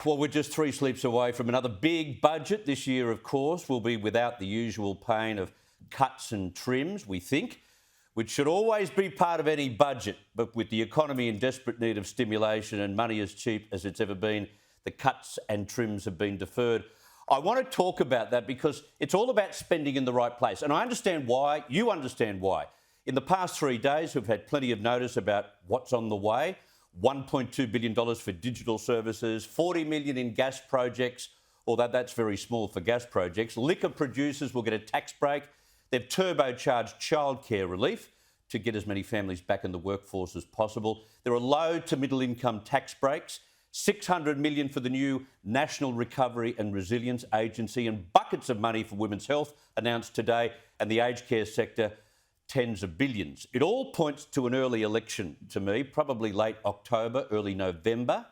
Well, we're just 3 sleeps away from another big budget. This year, of course, will be without the usual pain of cuts and trims, we think, which should always be part of any budget. But with the economy in desperate need of stimulation and money as cheap as it's ever been, the cuts and trims have been deferred. I want to talk about that because it's all about spending in the right place. And I understand why. You understand why. In the past 3 days, we've had plenty of notice about what's on the way. $1.2 billion for digital services, $40 million in gas projects, although that's very small for gas projects. Liquor producers will get a tax break. They've turbocharged childcare relief to get as many families back in the workforce as possible. There are low to middle income tax breaks, $600 million for the new National Recovery and Resilience Agency, and buckets of money for women's health announced today, and the aged care sector, tens of billions. It all points to an early election to me, probably late October, early November.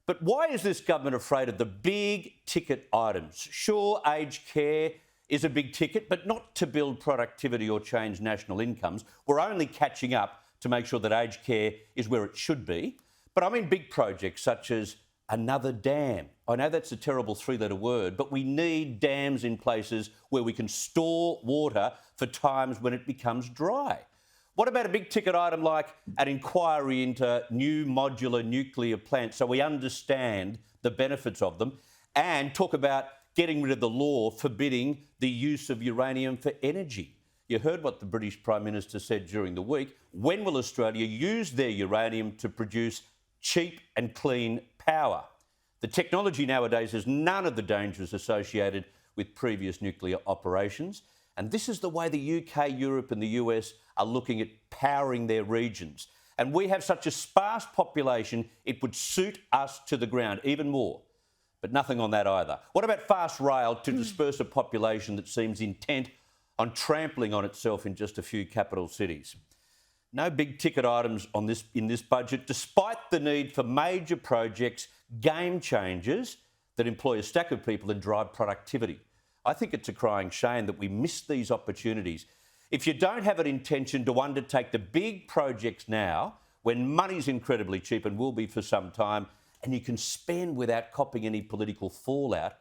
But why is this government afraid of the big ticket items? Sure, aged care is a big ticket, but not to build productivity or change national incomes. We're only catching up to make sure that aged care is where it should be. But I mean big projects such as another dam. I know that's a terrible 3-letter word, but we need dams in places where we can store water for times when it becomes dry. What about a big ticket item like an inquiry into new modular nuclear plants so we understand the benefits of them, and talk about getting rid of the law forbidding the use of uranium for energy? You heard what the British Prime Minister said during the week. When will Australia use their uranium to produce cheap and clean power? The technology nowadays has none of the dangers associated with previous nuclear operations. And this is the way the UK, Europe and the US are looking at powering their regions. And we have such a sparse population, it would suit us to the ground even more. But nothing on that either. What about fast rail to disperse a population that seems intent on trampling on itself in just a few capital cities? No big ticket items in this budget, despite the need for major projects, game changers that employ a stack of people and drive productivity. I think it's a crying shame that we miss these opportunities. If you don't have an intention to undertake the big projects now, when money's incredibly cheap and will be for some time, and you can spend without copping any political fallout,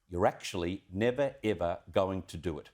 you're actually never, ever going to do it.